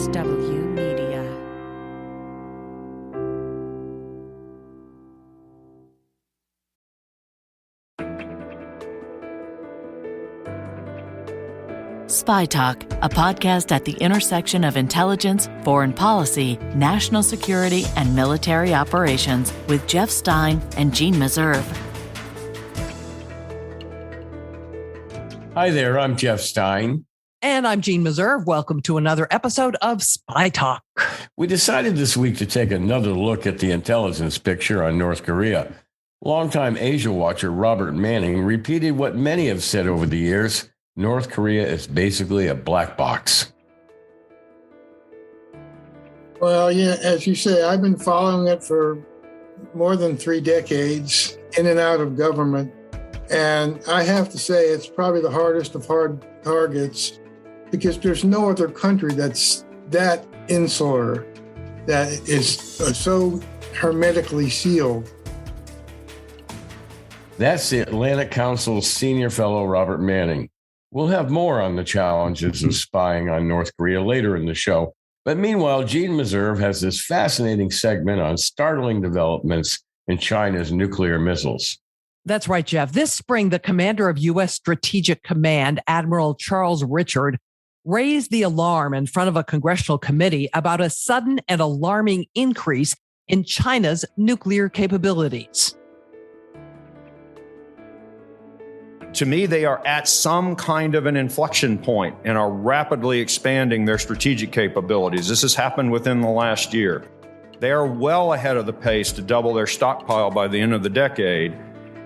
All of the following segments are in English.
HW Media. Spy Talk, a podcast at the intersection of intelligence, foreign policy, national security, and military operations with Jeff Stein and Jeanne Meserve. Hi there, I'm Jeff Stein. And I'm Jeanne Meserve. Welcome to another episode of Spy Talk. We decided this week to take another look at the intelligence picture on North Korea. Longtime Asia watcher Robert Manning repeated what many have said over the years: North Korea is basically a black box. Well, yeah, as you say, I've been following it for more than 3 decades, in and out of government. And I have to say, it's probably the hardest of hard targets, because there's no other country that's that insular, that is so hermetically sealed. That's the Atlantic Council's senior fellow, Robert Manning. We'll have more on the challenges of spying on North Korea later in the show. But meanwhile, Jeanne Meserve has this fascinating segment on startling developments in China's nuclear missiles. That's right, Jeff. This spring, the commander of U.S. Strategic Command, Admiral Charles Richard, raised the alarm in front of a congressional committee about a sudden and alarming increase in China's nuclear capabilities. To me, they are at some kind of an inflection point and are rapidly expanding their strategic capabilities. This has happened within the last year. They are well ahead of the pace to double their stockpile by the end of the decade.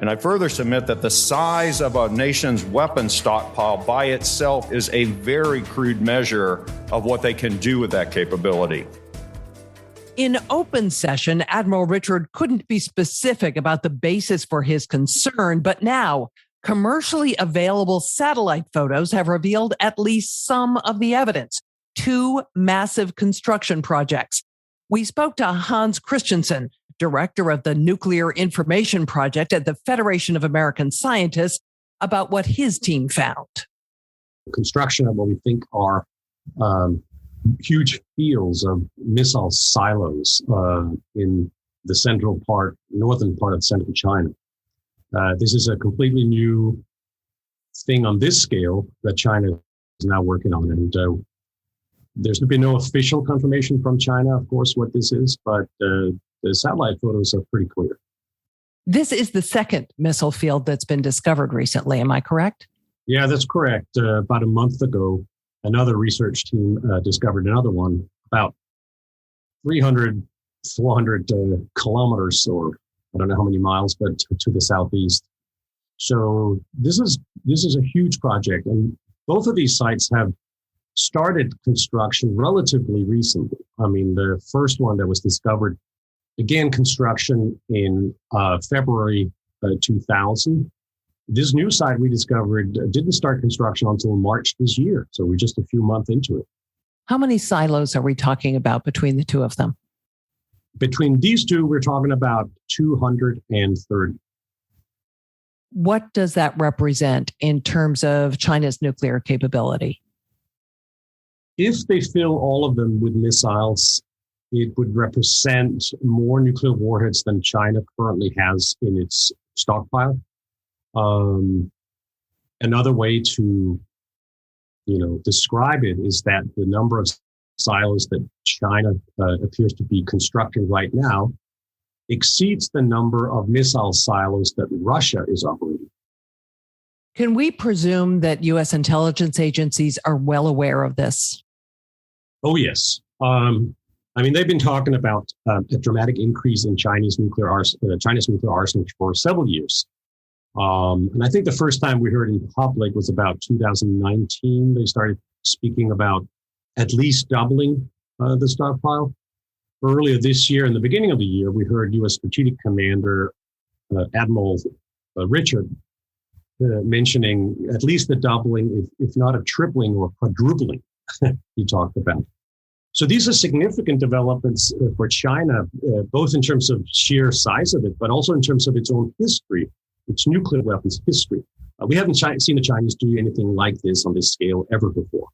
And I further submit that the size of a nation's weapons stockpile by itself is a very crude measure of what they can do with that capability. In open session, Admiral Richard couldn't be specific about the basis for his concern, but now commercially available satellite photos have revealed at least some of the evidence: 2 massive construction projects. We spoke to Hans Kristensen, director of the Nuclear Information Project at the Federation of American Scientists, about what his team found. Construction of what we think are huge fields of missile silos in the northern part of central China. This is a completely new thing on this scale that China is now working on. And there's been no official confirmation from China, of course, what this is, but the satellite photos are pretty clear. This is the second missile field that's been discovered recently. Am I correct? Yeah, that's correct. About a month ago, another research team discovered another one about 300, 400 kilometers, or I don't know how many miles, but to the southeast. So this is a huge project. And both of these sites have started construction relatively recently. I mean, the first one that was discovered began construction in February 2000. This new site we discovered didn't start construction until March this year. So we're just a few months into it. How many silos are we talking about between the two of them? Between these two, we're talking about 230. What does that represent in terms of China's nuclear capability? If they fill all of them with missiles, it would represent more nuclear warheads than China currently has in its stockpile. Another way to, describe it is that the number of silos that China appears to be constructing right now exceeds the number of missile silos that Russia is operating. Can we presume that U.S. intelligence agencies are well aware of this? Oh, yes. They've been talking about a dramatic increase in Chinese nuclear arsenal for several years. And I think the first time we heard in public was about 2019. They started speaking about at least doubling the stockpile. Earlier this year, in the beginning of the year, we heard U.S. Strategic Commander Admiral Richard mentioning at least the doubling, if not a tripling or quadrupling, he talked about. So these are significant developments for China, both in terms of sheer size of it, but also in terms of its own history, its nuclear weapons history. We haven't seen the Chinese do anything like this on this scale ever before.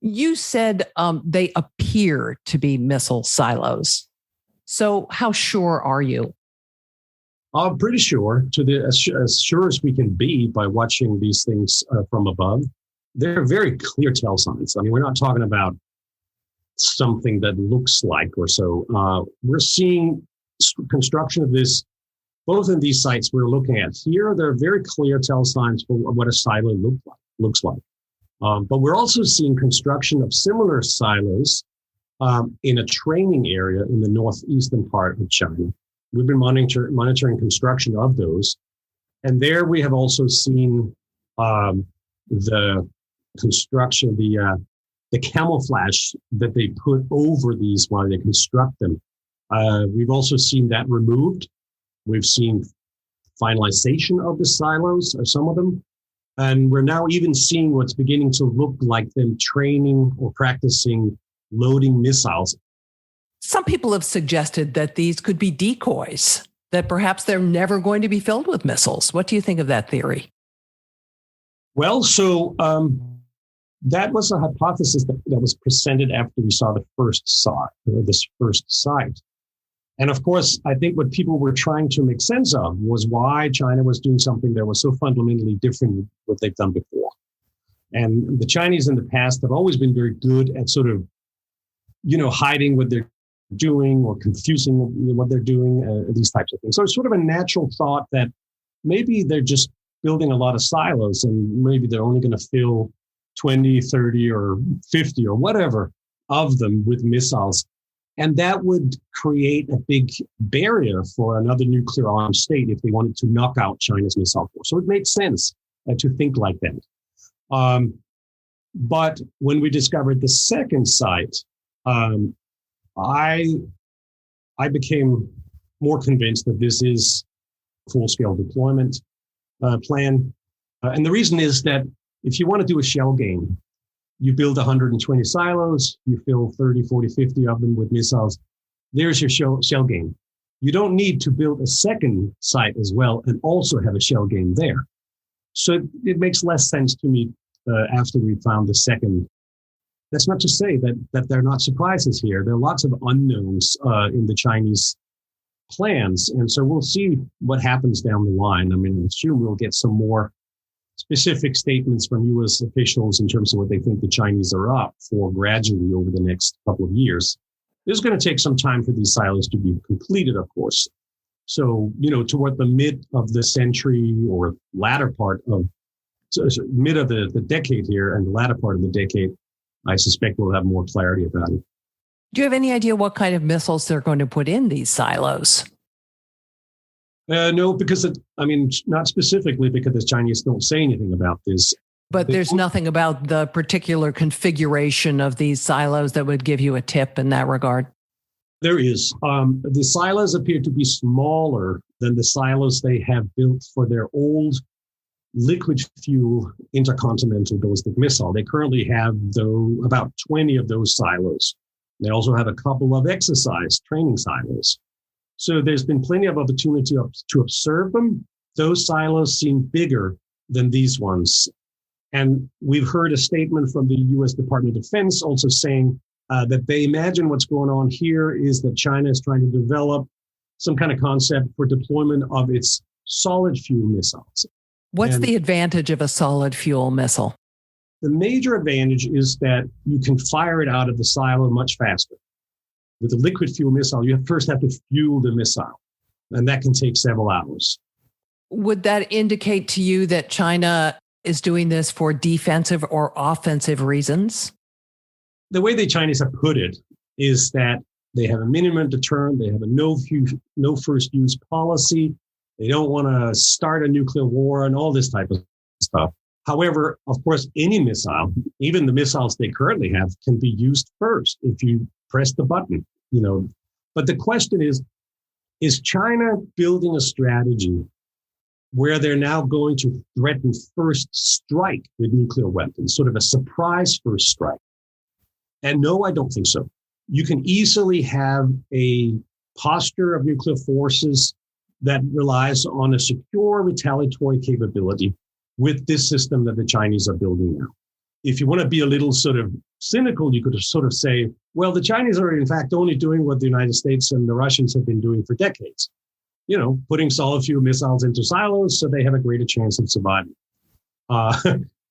You said they appear to be missile silos. So how sure are you? I'm pretty sure, as sure as we can be by watching these things from above. They're very clear tell signs. I mean, we're not talking about something that looks like or so. We're seeing construction of this, both in these sites we're looking at here. There are very clear tell signs for what a silo looks like. But we're also seeing construction of similar silos in a training area in the northeastern part of China. We've been monitoring construction of those. And there we have also seen the construction, the camouflage that they put over these while they construct them. We've also seen that removed. We've seen finalization of the silos, or some of them. And we're now even seeing what's beginning to look like them training or practicing loading missiles. Some people have suggested that these could be decoys, that perhaps they're never going to be filled with missiles. What do you think of that theory? Well, so that was a hypothesis that was presented after we saw this first site. And of course, I think what people were trying to make sense of was why China was doing something that was so fundamentally different than what they've done before. And the Chinese in the past have always been very good at sort of, hiding what they're doing or confusing what they're doing, these types of things. So it's sort of a natural thought that maybe they're just building a lot of silos and maybe they're only going to fill 20, 30, or 50 or whatever of them with missiles. And that would create a big barrier for another nuclear armed state if they wanted to knock out China's missile force. So it makes sense to think like that. But when we discovered the second site, I became more convinced that this is a full-scale deployment plan. And the reason is that if you want to do a shell game, you build 120 silos, you fill 30, 40, 50 of them with missiles. There's your shell game. You don't need to build a second site as well and also have a shell game there. So it makes less sense to me after we found the second. That's not to say that there are not surprises here. There are lots of unknowns in the Chinese plans. And so we'll see what happens down the line. I mean, I assume we'll get some more specific statements from U.S. officials in terms of what they think the Chinese are up for gradually over the next couple of years. This is going to take some time for these silos to be completed, of course. So, toward the mid of the century or latter part of, mid of the decade here and the latter part of the decade, I suspect we'll have more clarity about it. Do you have any idea what kind of missiles they're going to put in these silos? No, because not specifically because the Chinese don't say anything about this. But there's nothing about the particular configuration of these silos that would give you a tip in that regard? There is. The silos appear to be smaller than the silos they have built for their old liquid fuel intercontinental ballistic missile. They currently have, about 20 of those silos. They also have a couple of exercise training silos. So there's been plenty of opportunity to observe them. Those silos seem bigger than these ones. And we've heard a statement from the U.S. Department of Defense also saying that they imagine what's going on here is that China is trying to develop some kind of concept for deployment of its solid fuel missiles. What's the advantage of a solid fuel missile? The major advantage is that you can fire it out of the silo much faster. With a liquid fuel missile, you first have to fuel the missile, and that can take several hours. Would that indicate to you that China is doing this for defensive or offensive reasons? The way the Chinese have put it is that they have a minimum deterrent, they have a no first use policy, they don't want to start a nuclear war and all this type of stuff. However, of course, any missile, even the missiles they currently have, can be used first if you press the button, But the question is China building a strategy where they're now going to threaten first strike with nuclear weapons, sort of a surprise first strike? And no, I don't think so. You can easily have a posture of nuclear forces that relies on a secure retaliatory capability with this system that the Chinese are building now. If you want to be a little sort of cynical, you could sort of say, well, the Chinese are in fact only doing what the United States and the Russians have been doing for decades. Putting solid fuel missiles into silos so they have a greater chance of surviving.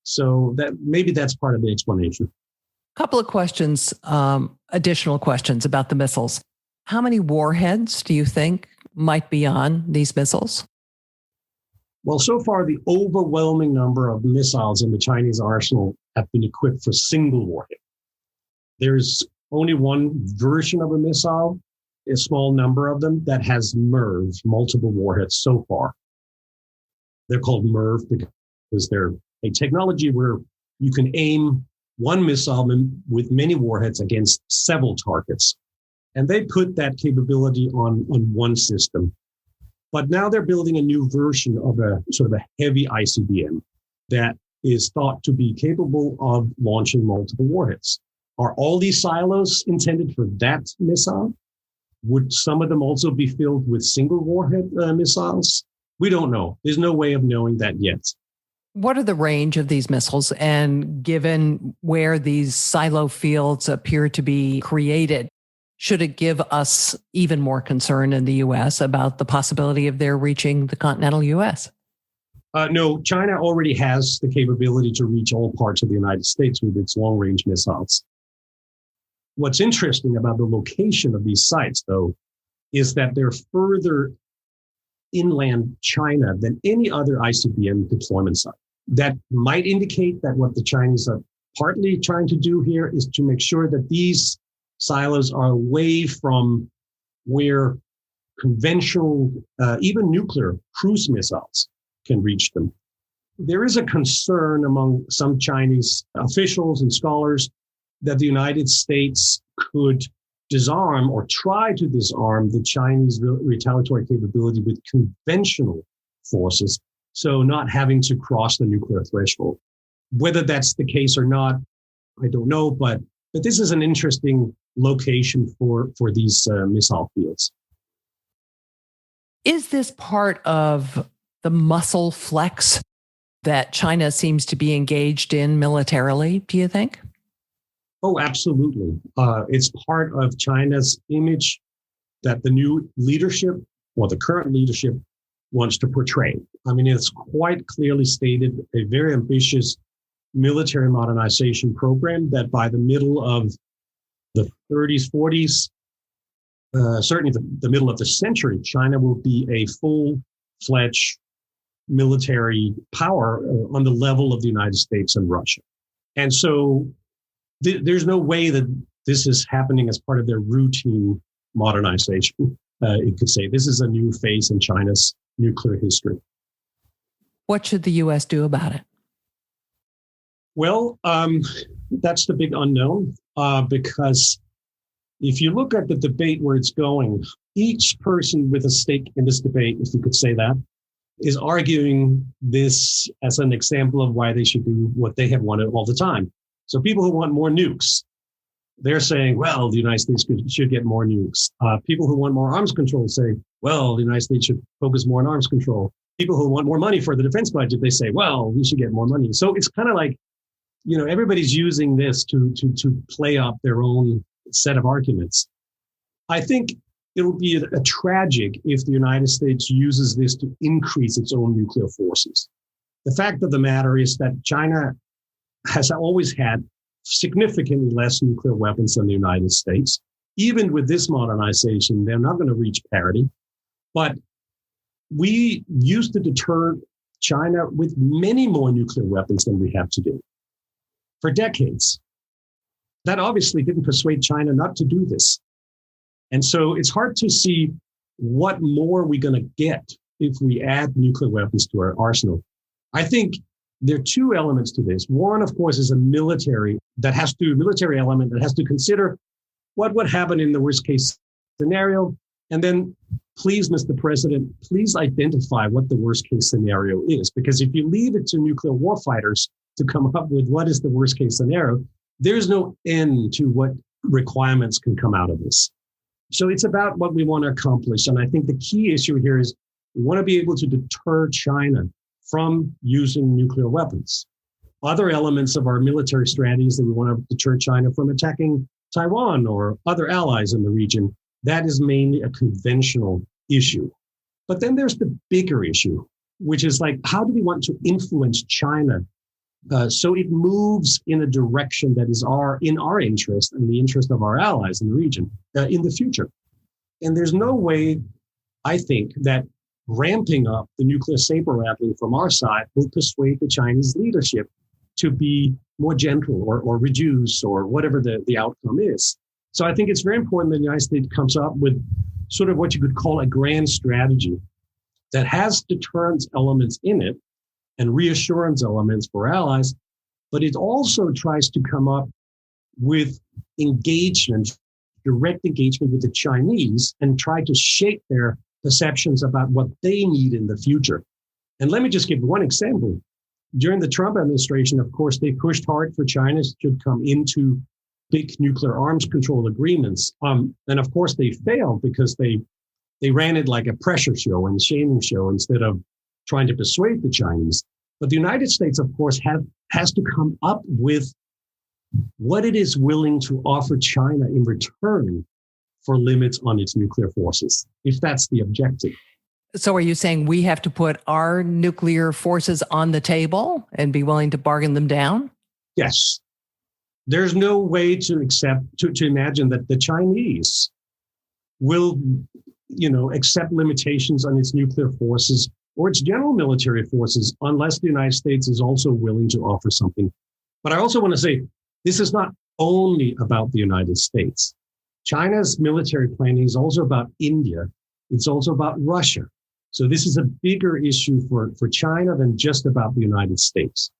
So that maybe that's part of the explanation. Couple of questions, additional questions about the missiles. How many warheads do you think might be on these missiles? Well, so far, the overwhelming number of missiles in the Chinese arsenal have been equipped for single warhead. There's only one version of a missile, a small number of them, that has MIRV, multiple warheads so far. They're called MIRV because they're a technology where you can aim one missile with many warheads against several targets. And they put that capability on one system. But now they're building a new version of a sort of a heavy ICBM that is thought to be capable of launching multiple warheads. Are all these silos intended for that missile? Would some of them also be filled with single warhead missiles? We don't know. There's no way of knowing that yet. What are the range of these missiles? And given where these silo fields appear to be created, should it give us even more concern in the U.S. about the possibility of their reaching the continental U.S.? No, China already has the capability to reach all parts of the United States with its long-range missiles. What's interesting about the location of these sites, though, is that they're further inland China than any other ICBM deployment site. That might indicate that what the Chinese are partly trying to do here is to make sure that these silos are away from where conventional, even nuclear cruise missiles can reach them. There is a concern among some Chinese officials and scholars that the United States could disarm or try to disarm the Chinese retaliatory capability with conventional forces, so not having to cross the nuclear threshold. Whether that's the case or not, I don't know, but this is an interesting location for these missile fields. Is this part of the muscle flex that China seems to be engaged in militarily, do you think? Oh, absolutely. It's part of China's image that the new leadership or the current leadership wants to portray. I mean, it's quite clearly stated a very ambitious military modernization program that by the middle of the 30s, 40s, certainly the middle of the century, China will be a full-fledged military power on the level of the United States and Russia. And so there's no way that this is happening as part of their routine modernization. You could say this is a new phase in China's nuclear history. What should the U.S. do about it? Well, that's the big unknown, because if you look at the debate where it's going, each person with a stake in this debate, if you could say that, is arguing this as an example of why they should do what they have wanted all the time. So people who want more nukes, they're saying, well, the United States should get more nukes. People who want more arms control say, well, the United States should focus more on arms control. People who want more money for the defense budget, they say, well, we should get more money. So it's kind of like, everybody's using this to play up their own set of arguments. I think it would be a tragic if the United States uses this to increase its own nuclear forces. The fact of the matter is that China has always had significantly less nuclear weapons than the United States. Even with this modernization, they're not going to reach parity. But we used to deter China with many more nuclear weapons than we have today for decades. That obviously didn't persuade China not to do this. And so it's hard to see what more we're going to get if we add nuclear weapons to our arsenal. I think there are two elements to this. One, of course, is a military element that has to consider what would happen in the worst case scenario. And then, please, Mr. President, please identify what the worst case scenario is. Because if you leave it to nuclear warfighters to come up with what is the worst case scenario, there's no end to what requirements can come out of this. So it's about what we want to accomplish. And I think the key issue here is we want to be able to deter China from using nuclear weapons. other elements of our military strategies that we want to deter China from attacking Taiwan or other allies in the region, that is mainly a conventional issue. But then there's the bigger issue, which is like, how do we want to influence China so it moves in a direction that is in our interest and the interest of our allies in the region in the future? And there's no way, I think, that ramping up the nuclear saber rattling from our side will persuade the Chinese leadership to be more gentle or reduce or whatever the outcome is. So I think it's very important that the United States comes up with sort of what you could call a grand strategy that has deterrence elements in it and reassurance elements for allies, but it also tries to come up with engagement, direct engagement with the Chinese and try to shape their perceptions about what they need in the future. And let me just give one example. During the Trump administration, of course, they pushed hard for China to come into big nuclear arms control agreements. And of course, they failed because they ran it like a pressure show and shaming show instead of trying to persuade the Chinese. But the United States, of course, has to come up with what it is willing to offer China in return for limits on its nuclear forces, if that's the objective. So are you saying we have to put our nuclear forces on the table and be willing to bargain them down? Yes. There's no way to imagine that the Chinese will, accept limitations on its nuclear forces or its general military forces unless the United States is also willing to offer something. But I also want to say, this is not only about the United States. China's military planning is also about India. It's also about Russia. So this is a bigger issue for China than just about the United States.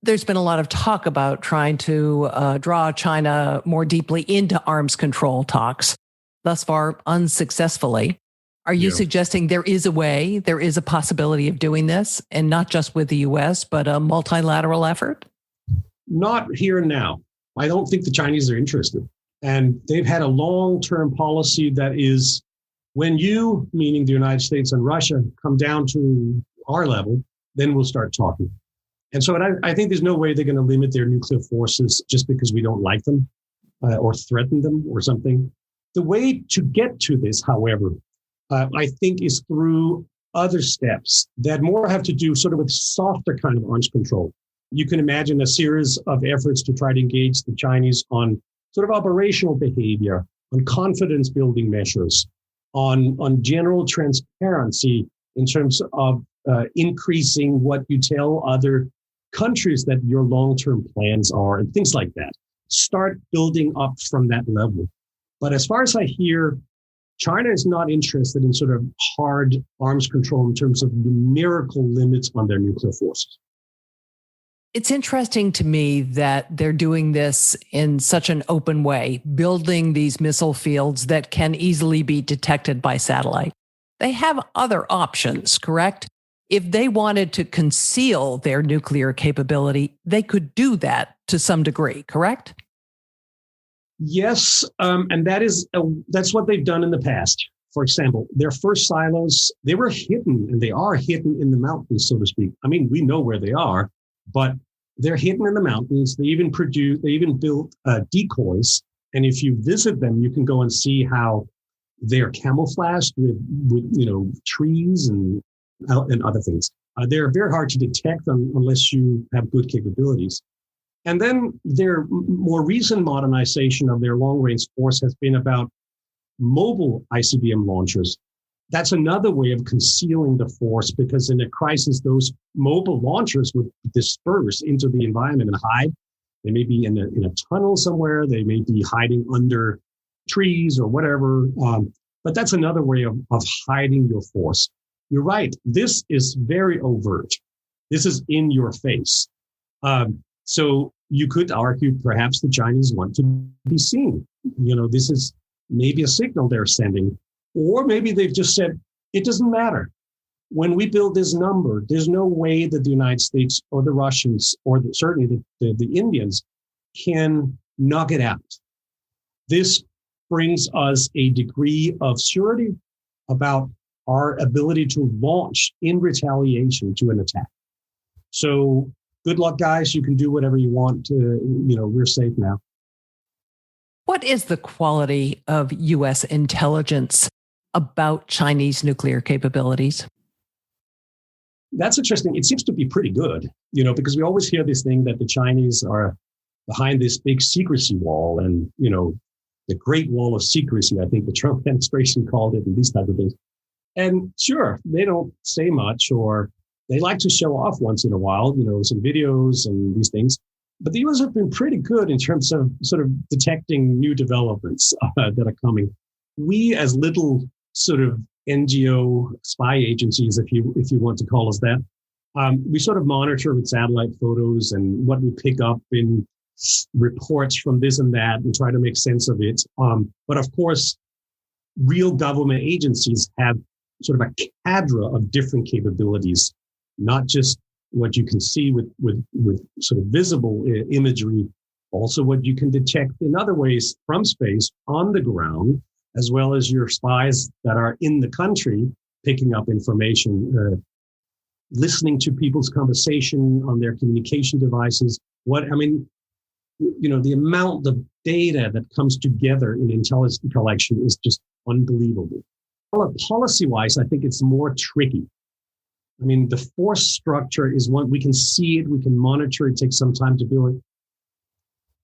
There's been a lot of talk about trying to draw China more deeply into arms control talks, thus far unsuccessfully. Are you suggesting there is a possibility of doing this, and not just with the U.S., but a multilateral effort? Not here and now. I don't think the Chinese are interested. And they've had a long-term policy that is, when you, meaning the United States and Russia, come down to our level, then we'll start talking. And so I think there's no way they're going to limit their nuclear forces just because we don't like them or threaten them or something. The way to get to this, however, I think is through other steps that more have to do sort of with softer kind of arms control. You can imagine a series of efforts to try to engage the Chinese on sort of operational behavior, on confidence building measures, on general transparency in terms of increasing what you tell other countries that your long-term plans are and things like that. Start building up from that level. But as far as I hear, China is not interested in sort of hard arms control in terms of numerical limits on their nuclear forces. It's interesting to me that they're doing this in such an open way, building these missile fields that can easily be detected by satellite. They have other options, correct? If they wanted to conceal their nuclear capability, they could do that to some degree, correct? Yes, and that's what they've done in the past. For example, their first silos, they were hidden, and they are hidden in the mountains, so to speak. I mean, we know where they are, but they're hidden in the mountains. They even built decoys. And if you visit them, you can go and see how they're camouflaged with trees and other things. They're very hard to detect them unless you have good capabilities. And then their more recent modernization of their long-range force has been about mobile ICBM launchers. That's another way of concealing the force, because in a crisis, those mobile launchers would disperse into the environment and hide. They may be in a tunnel somewhere. They may be hiding under trees or whatever. But that's another way of hiding your force. You're right. This is very overt. This is in your face. So you could argue perhaps the Chinese want to be seen. This is maybe a signal they're sending. Or maybe they've just said, it doesn't matter. When we build this number, there's no way that the United States or the Russians or certainly the Indians can knock it out. This brings us a degree of surety about our ability to launch in retaliation to an attack. So good luck, guys. You can do whatever you want. We're safe now. What is the quality of U.S. intelligence about Chinese nuclear capabilities? That's interesting. It seems to be pretty good, because we always hear this thing that the Chinese are behind this big secrecy wall and, the Great Wall of Secrecy, I think the Trump administration called it, and these type of things. And sure, they don't say much, or they like to show off once in a while, some videos and these things. But the U.S. have been pretty good in terms of sort of detecting new developments that are coming. We, as little sort of NGO spy agencies, if you want to call us that, we sort of monitor with satellite photos and what we pick up in reports from this and that and try to make sense of it. But of course, real government agencies have sort of a cadre of different capabilities, not just what you can see with sort of visible imagery, also what you can detect in other ways from space on the ground, as well as your spies that are in the country picking up information, listening to people's conversation on their communication devices. The amount of data that comes together in intelligence collection is just unbelievable. Policy-wise, I think it's more tricky. The force structure is one, we can see it, we can monitor it, takes some time to build it.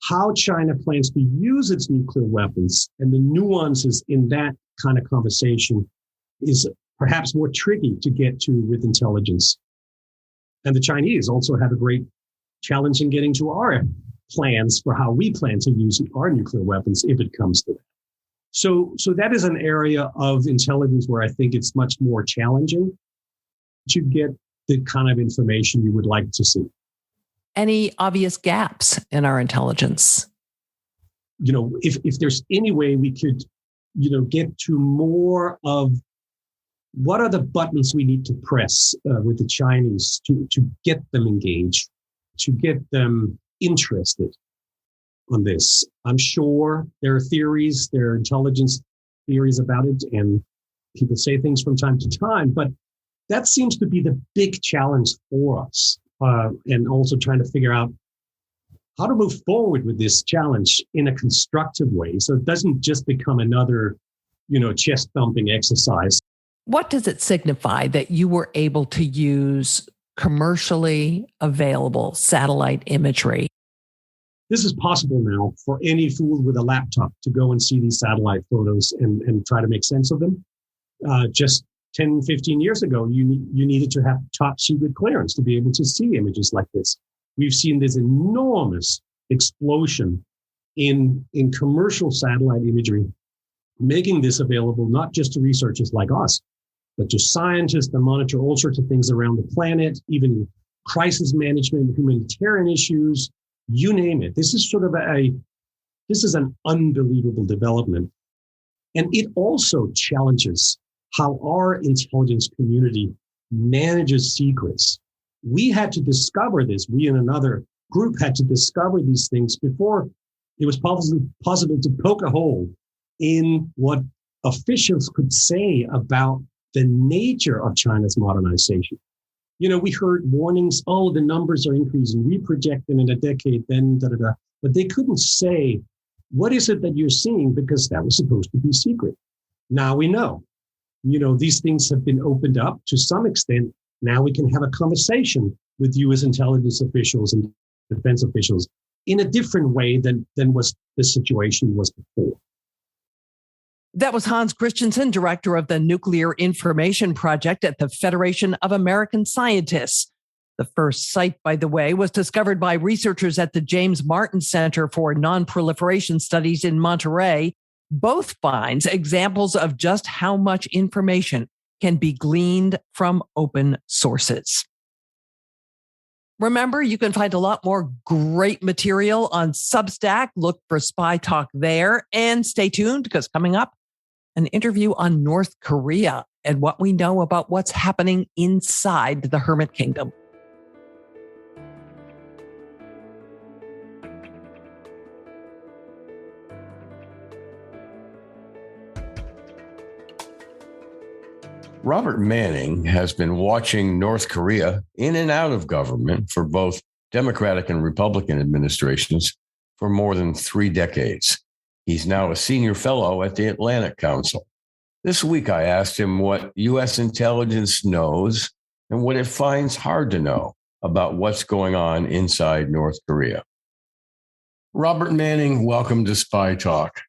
How China plans to use its nuclear weapons and the nuances in that kind of conversation is perhaps more tricky to get to with intelligence. And the Chinese also have a great challenge in getting to our plans for how we plan to use our nuclear weapons if it comes to that. So that is an area of intelligence where I think it's much more challenging to get the kind of information you would like to see. Any obvious gaps in our intelligence? If there's any way we could, get to more of what are the buttons we need to press with the Chinese to get them engaged, to get them interested on this. I'm sure there are theories, there are intelligence theories about it, and people say things from time to time, but that seems to be the big challenge for us, and also trying to figure out how to move forward with this challenge in a constructive way so it doesn't just become another, chest-thumping exercise. What does it signify that you were able to use commercially available satellite imagery? This is possible now for any fool with a laptop to go and see these satellite photos and try to make sense of them. Just 10, 15 years ago, you needed to have top secret clearance to be able to see images like this. We've seen this enormous explosion in commercial satellite imagery, making this available not just to researchers like us, but to scientists that monitor all sorts of things around the planet, even crisis management, humanitarian issues, you name it. This is this is an unbelievable development. And it also challenges how our intelligence community manages secrets. We had to discover this. We and another group had to discover these things before it was possible to poke a hole in what officials could say about the nature of China's modernization. We heard warnings, the numbers are increasing. We project them in a decade, then da-da-da. But they couldn't say, what is it that you're seeing? Because that was supposed to be secret. Now we know. These things have been opened up to some extent. Now we can have a conversation with U.S. intelligence officials and defense officials in a different way than was the situation was before. That was Hans Kristensen, director of the Nuclear Information Project at the Federation of American Scientists. The first site, by the way, was discovered by researchers at the James Martin Center for Non-Proliferation Studies in Monterey. Both finds examples of just how much information can be gleaned from open sources. Remember, you can find a lot more great material on Substack. Look for Spy Talk there. And stay tuned, because coming up, an interview on North Korea and what we know about what's happening inside the Hermit Kingdom. Robert Manning has been watching North Korea in and out of government for both Democratic and Republican administrations for more than 3 decades. He's now a senior fellow at the Atlantic Council. This week, I asked him what U.S. intelligence knows and what it finds hard to know about what's going on inside North Korea. Robert Manning, welcome to Spy Talk.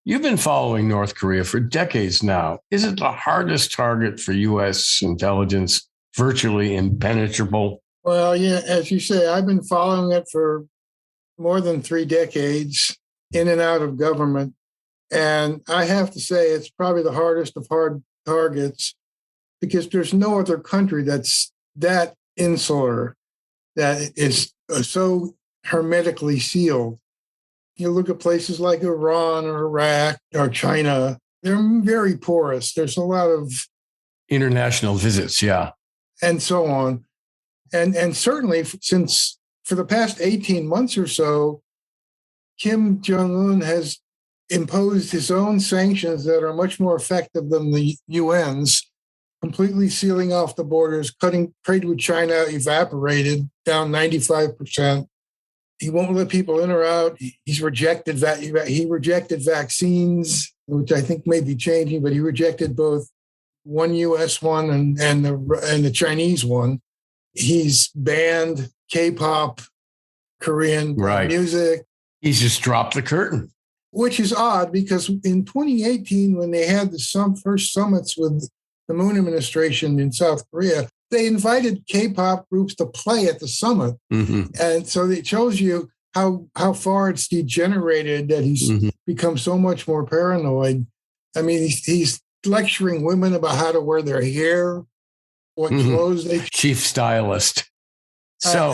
You've been following North Korea for decades now. Is it the hardest target for U.S. intelligence, virtually impenetrable? Well, yeah, as you say, I've been following it for more than 3 decades, in and out of government. And I have to say, it's probably the hardest of hard targets because there's no other country that's that insular, that is so hermetically sealed. You look at places like Iran or Iraq or China, they're very porous. There's a lot of international visits, yeah. And so on. And certainly since for the past 18 months or so, Kim Jong-un has imposed his own sanctions that are much more effective than the UN's, completely sealing off the borders, cutting trade with China, evaporated down 95%. He won't let people in or out. He rejected vaccines, which I think may be changing, but he rejected both one U.S. one and the Chinese one. He's banned K-pop, Korean music. He's just dropped the curtain. Which is odd because in 2018, when they had the first summits with the Moon administration in South Korea, they invited K-pop groups to play at the summit. Mm-hmm. And so it shows you how far it's degenerated that he's become so much more paranoid. I mean, he's lecturing women about how to wear their hair, what clothes they... Chief stylist. So,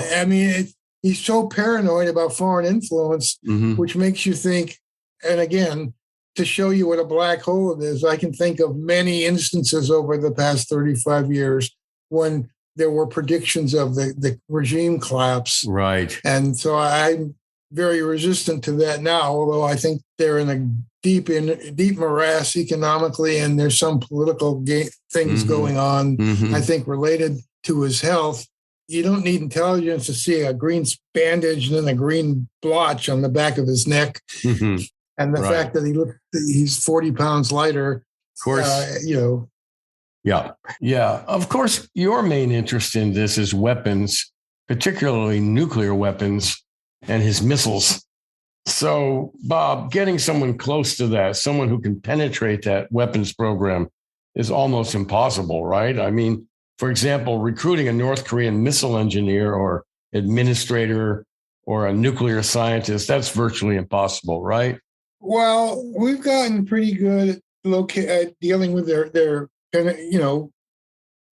he's so paranoid about foreign influence, which makes you think, and again, to show you what a black hole it is, I can think of many instances over the past 35 years when there were predictions of the regime collapse. Right. And so I'm very resistant to that now, although I think they're in a deep morass economically, and there's some political things going on, I think, related to his health. You don't need intelligence to see a green bandage and then a green blotch on the back of his neck. And the fact that he's 40 pounds lighter, of course, Yeah. Of course, your main interest in this is weapons, particularly nuclear weapons and his missiles. So, Bob, getting someone close to that, someone who can penetrate that weapons program is almost impossible, right? I mean, for example, recruiting a North Korean missile engineer or administrator or a nuclear scientist, that's virtually impossible, right? Well, we've gotten pretty good at dealing with their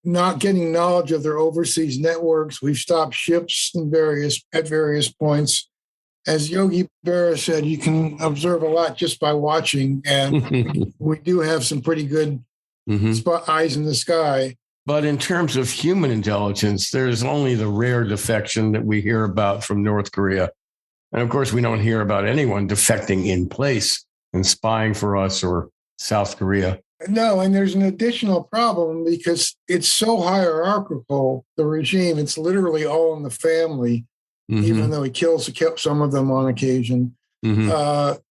not getting knowledge of their overseas networks. We've stopped ships at various points. As Yogi Berra said, you can observe a lot just by watching, and we do have some pretty good eyes in the sky. But in terms of human intelligence, there's only the rare defection that we hear about from North Korea. And of course, we don't hear about anyone defecting in place and spying for us or South Korea. No, and there's an additional problem because it's so hierarchical, the regime. It's literally all in the family, even though he kills some of them on occasion. That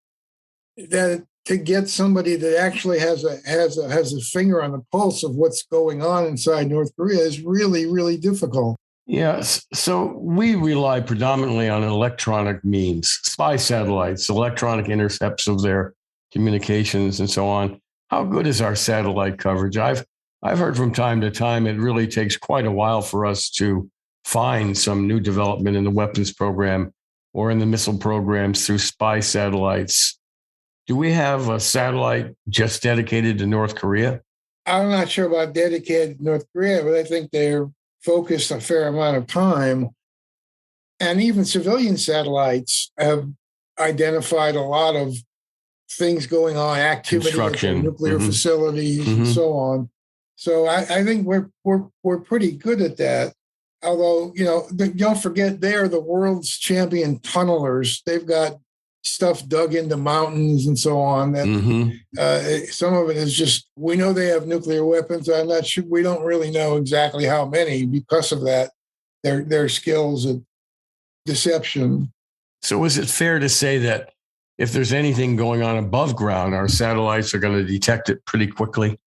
to get somebody that actually has a finger on the pulse of what's going on inside North Korea is really, really difficult. Yes. So we rely predominantly on electronic means, spy satellites, electronic intercepts of their communications and so on. How good is our satellite coverage? I've heard from time to time it really takes quite a while for us to find some new development in the weapons program or in the missile programs through spy satellites. Do we have a satellite just dedicated to North Korea? I'm not sure about dedicated to North Korea, but I think they're focused a fair amount of time. And even civilian satellites have identified a lot of things going on, activity at the nuclear facilities and so on. So I think we're pretty good at that. Although, don't forget, they are the world's champion tunnelers. They've got stuff dug into mountains and so on. That some of it is just, we know they have nuclear weapons. I'm not sure. We don't really know exactly how many because of that. Their skills at deception. So is it fair to say that if there's anything going on above ground, our satellites are going to detect it pretty quickly?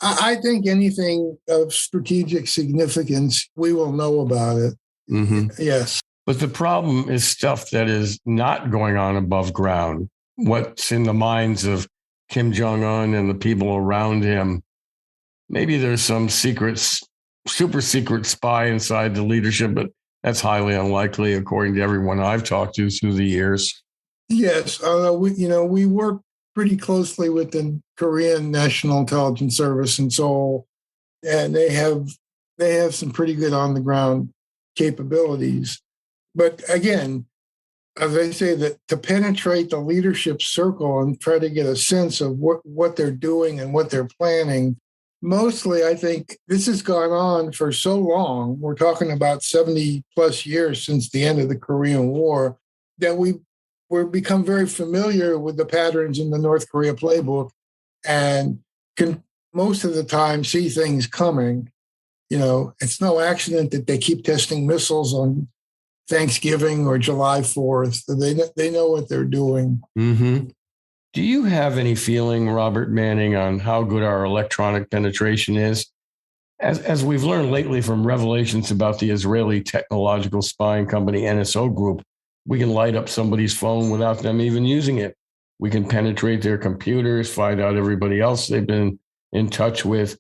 I think anything of strategic significance, we will know about it. Mm-hmm. Yes. But the problem is stuff that is not going on above ground. What's in the minds of Kim Jong-un and the people around him? Maybe there's some super secret spy inside the leadership, but that's highly unlikely, according to everyone I've talked to through the years. Yes, we work pretty closely with the Korean National Intelligence Service in Seoul, and they have some pretty good on the ground capabilities. But again, as I say, that to penetrate the leadership circle and try to get a sense of what they're doing and what they're planning. Mostly, I think this has gone on for so long. We're talking about 70 plus years since the end of the Korean War, that we're become very familiar with the patterns in the North Korea playbook and can most of the time see things coming. It's no accident that they keep testing missiles on Thanksgiving or July 4th. They know what they're doing. Mm-hmm. Do you have any feeling, Robert Manning, on how good our electronic penetration is? As we've learned lately from revelations about the Israeli technological spying company NSO Group, we can light up somebody's phone without them even using it. We can penetrate their computers, find out everybody else they've been in touch with.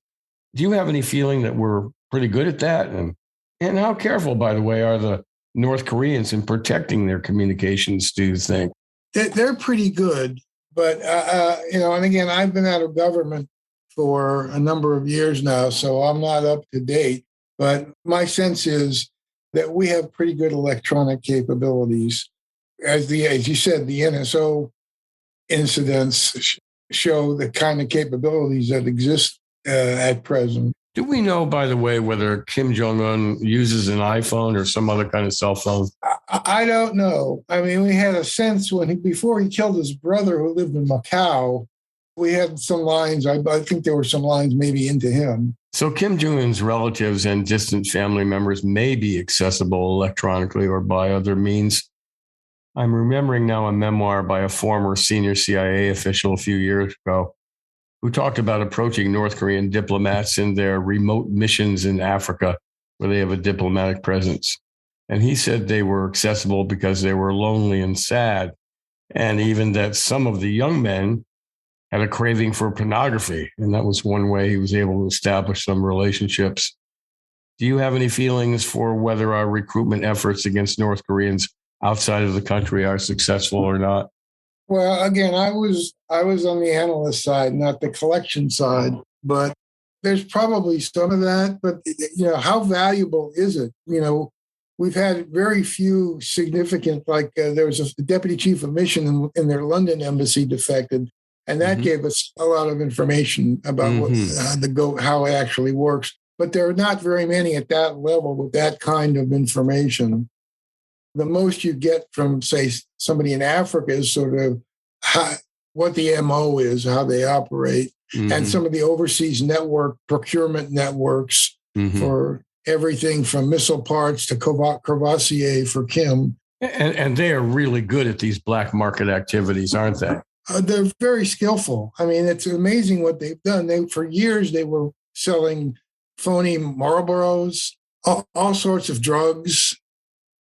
Do you have any feeling that we're pretty good at that? And how careful, by the way, are the North Koreans in protecting their communications, do you think? They're pretty good. But, and again, I've been out of government for a number of years now, so I'm not up to date. But my sense is that we have pretty good electronic capabilities. As you said, the NSO incidents show the kind of capabilities that exist at present. Do we know, by the way, whether Kim Jong-un uses an iPhone or some other kind of cell phone? I don't know. I mean, we had a sense before he killed his brother who lived in Macau, we had some lines. I think there were some lines maybe into him. So Kim Jong-un's relatives and distant family members may be accessible electronically or by other means. I'm remembering now a memoir by a former senior CIA official a few years ago who talked about approaching North Korean diplomats in their remote missions in Africa where they have a diplomatic presence. And he said they were accessible because they were lonely and sad, and even that some of the young men had a craving for pornography. And that was one way he was able to establish some relationships. Do you have any feelings for whether our recruitment efforts against North Koreans outside of the country are successful or not? Well, again, I was on the analyst side, not the collection side, but there's probably some of that. But, how valuable is it? We've had very few significant, there was a deputy chief of mission in their London embassy defected, and that gave us a lot of information about how it actually works. But there are not very many at that level with that kind of information. The most you get from, say, somebody in Africa is sort of what the MO is, how they operate, and some of the overseas procurement networks for everything from missile parts to Courvoisier for Kim. And they are really good at these black market activities, aren't they? They're very skillful. I mean, it's amazing what they've done. For years, they were selling phony Marlboros, all sorts of drugs,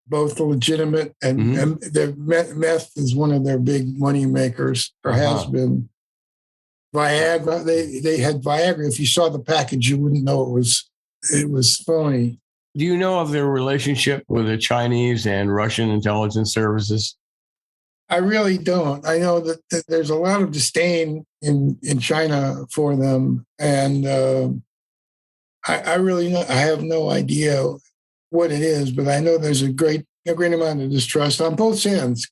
both legitimate and their meth is one of their big money makers, or has been. Viagra, they had Viagra. If you saw the package, you wouldn't know it was phony. Do you know of their relationship with the Chinese and Russian intelligence services? I really don't. I know that there's a lot of disdain in China for them, and I have no idea what it is, but I know there's a great amount of distrust on both ends.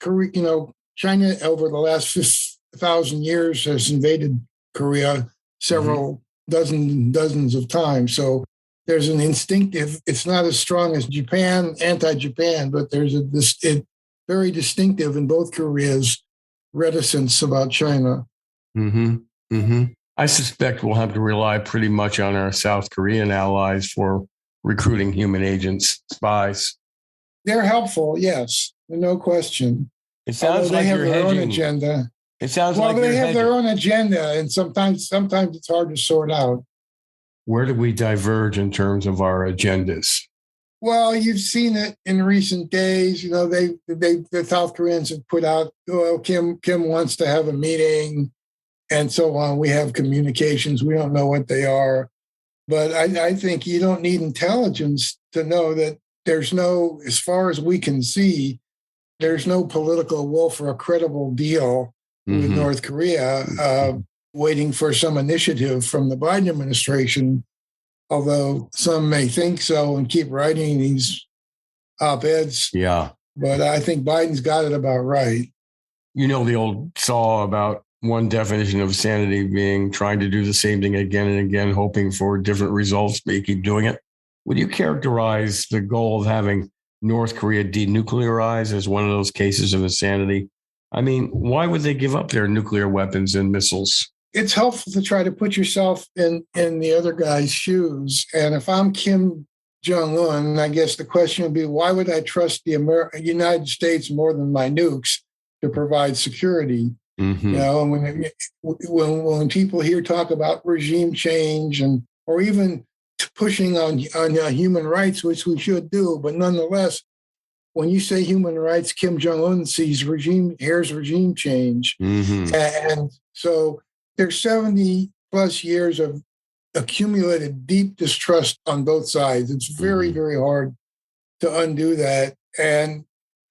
China over the last 1,000 years has invaded Korea several dozens of times. So there's an instinctive. It's not as strong as Japan, anti-Japan, but there's a very distinctive in both Koreas reticence about China. I suspect we'll have to rely pretty much on our South Korean allies for recruiting human agents, spies. They're helpful, yes, no question. It sounds Although like they have you're their hedging. own agenda. It sounds Well, like they you're have hedging. their own agenda, and sometimes it's hard to sort out. Where do we diverge in terms of our agendas? Well, you've seen it in recent days. You know, the South Koreans have put out, well, Kim wants to have a meeting, and so on. We have communications. We don't know what they are, but I think you don't need intelligence to know that there's no, as far as we can see, there's no political will for a credible deal with North Korea, waiting for some initiative from the Biden administration, although some may think so and keep writing these op-eds. Yeah. But I think Biden's got it about right. You know the old saw about one definition of sanity being trying to do the same thing again and again, hoping for different results, but you keep doing it. Would you characterize the goal of having North Korea denuclearized as one of those cases of insanity? I mean, why would they give up their nuclear weapons and missiles? It's helpful to try to put yourself in the other guy's shoes. And if I'm Kim Jong-un, I guess the question would be, why would I trust the United States more than my nukes to provide security? You know, and when people here talk about regime change or even pushing on human rights, which we should do, but nonetheless, when you say human rights, Kim Jong-un sees here's regime change. And so there's 70 plus years of accumulated deep distrust on both sides. It's very, very hard to undo that. And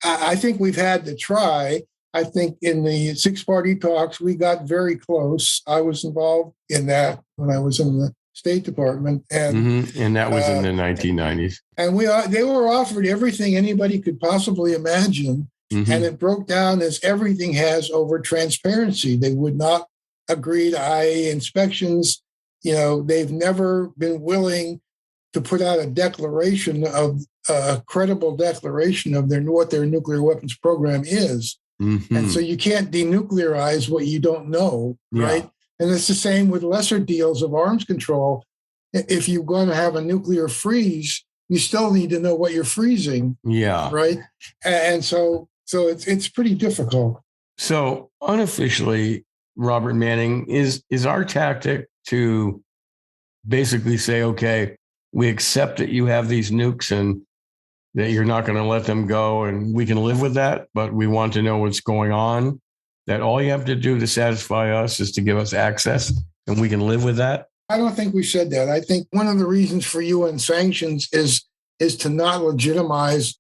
I think we've had to try. I think in the six-party talks, we got very close. I was involved in that when I was in the State Department. And that was in the 1990s. And they were offered everything anybody could possibly imagine. And it broke down as everything has over transparency. They would not agree to IA inspections. You know, they've never been willing to put out a credible declaration of what their nuclear weapons program is. And so you can't denuclearize what you don't know, right? And it's the same with lesser deals of arms control. If you're going to have a nuclear freeze, you still need to know what you're freezing. Yeah. Right. And so it's pretty difficult. So unofficially, Robert Manning, is our tactic to basically say, okay, we accept that you have these nukes and that you're not going to let them go, and we can live with that, but we want to know what's going on, that all you have to do to satisfy us is to give us access, and we can live with that? I don't think we said that. I think one of the reasons for UN sanctions is to not legitimize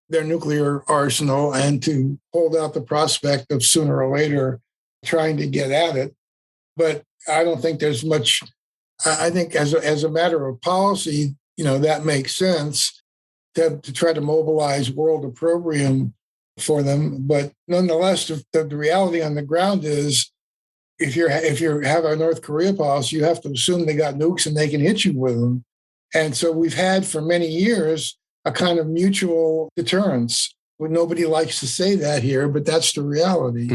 their nuclear arsenal and to hold out the prospect of sooner or later trying to get at it. But I don't think there's much. I think as a matter of policy, you know, that makes sense to try to mobilize world opprobrium for them. But nonetheless, the reality on the ground is if you have a North Korea policy, you have to assume they got nukes and they can hit you with them. And so we've had for many years a kind of mutual deterrence. Well, nobody likes to say that here, but that's the reality.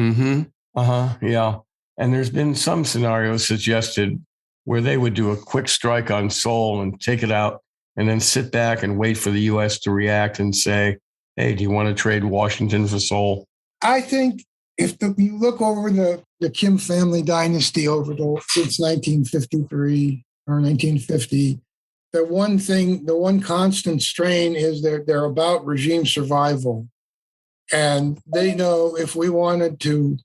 Yeah. And there's been some scenarios suggested where they would do a quick strike on Seoul and take it out and then sit back and wait for the U.S. to react and say, hey, do you want to trade Washington for Seoul? I think if you look over the Kim family dynasty since 1953 or 1950, the one constant strain is they're about regime survival. And they know if we wanted to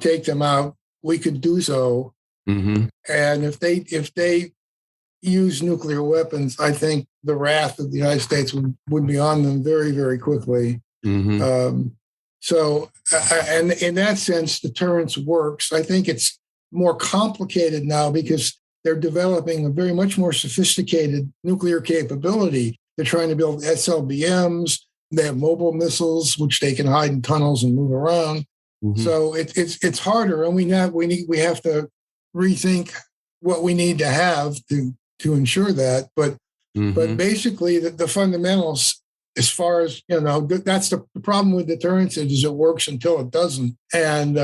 take them out, we could do so. And if they use nuclear weapons, I think the wrath of the United States would be on them very, very quickly. So, and in that sense, deterrence works. I think it's more complicated now because they're developing a very much more sophisticated nuclear capability. They're trying to build SLBMs. They have mobile missiles, which they can hide in tunnels and move around. So it's harder, and we have to rethink what we need to have to ensure that. But basically, the fundamentals, as far as that's the problem with deterrence is it works until it doesn't. And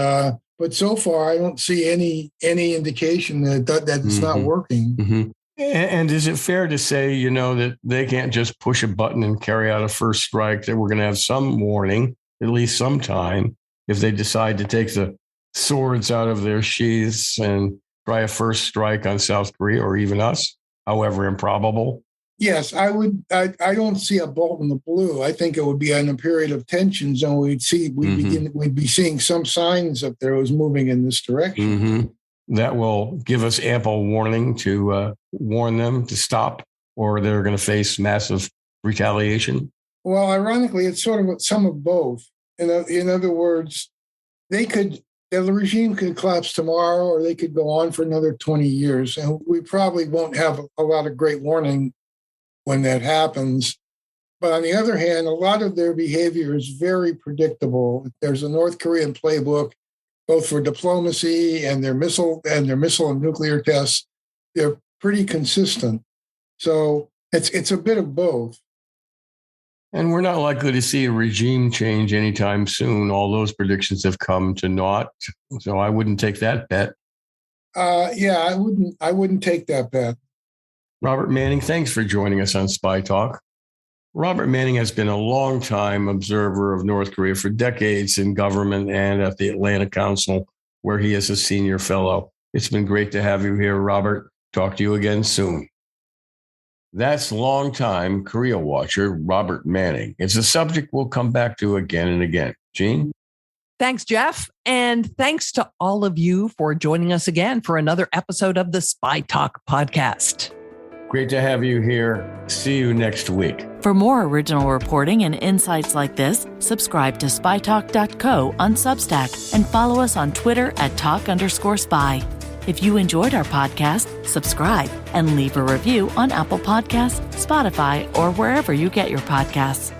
but so far, I don't see any indication that it's not working. And is it fair to say, that they can't just push a button and carry out a first strike, that we're going to have some warning, at least some time, if they decide to take the swords out of their sheaths and try a first strike on South Korea or even us, however improbable? Yes, I would. I don't see a bolt in the blue. I think it would be in a period of tensions, and we'd be seeing some signs that there was moving in this direction. Mm-hmm. That will give us ample warning to warn them to stop, or they're going to face massive retaliation. Well, ironically, it's sort of some of both. In other words, the regime could collapse tomorrow, or they could go on for another 20 years, and we probably won't have a lot of great warning when that happens. But on the other hand, a lot of their behavior is very predictable. There's a North Korean playbook, both for diplomacy and their missile and nuclear tests. They're pretty consistent. So it's a bit of both. And we're not likely to see a regime change anytime soon. All those predictions have come to naught. So I wouldn't take that bet. I wouldn't take that bet. Robert Manning, thanks for joining us on Spy Talk. Robert Manning has been a long-time observer of North Korea for decades in government and at the Atlantic Council, where he is a senior fellow. It's been great to have you here, Robert. Talk to you again soon. That's longtime Korea watcher Robert Manning. It's a subject we'll come back to again and again. Jeanne? Thanks, Jeff. And thanks to all of you for joining us again for another episode of the Spy Talk podcast. Great to have you here. See you next week. For more original reporting and insights like this, subscribe to spytalk.co on Substack and follow us on Twitter at @talk_spy. If you enjoyed our podcast, subscribe and leave a review on Apple Podcasts, Spotify, or wherever you get your podcasts.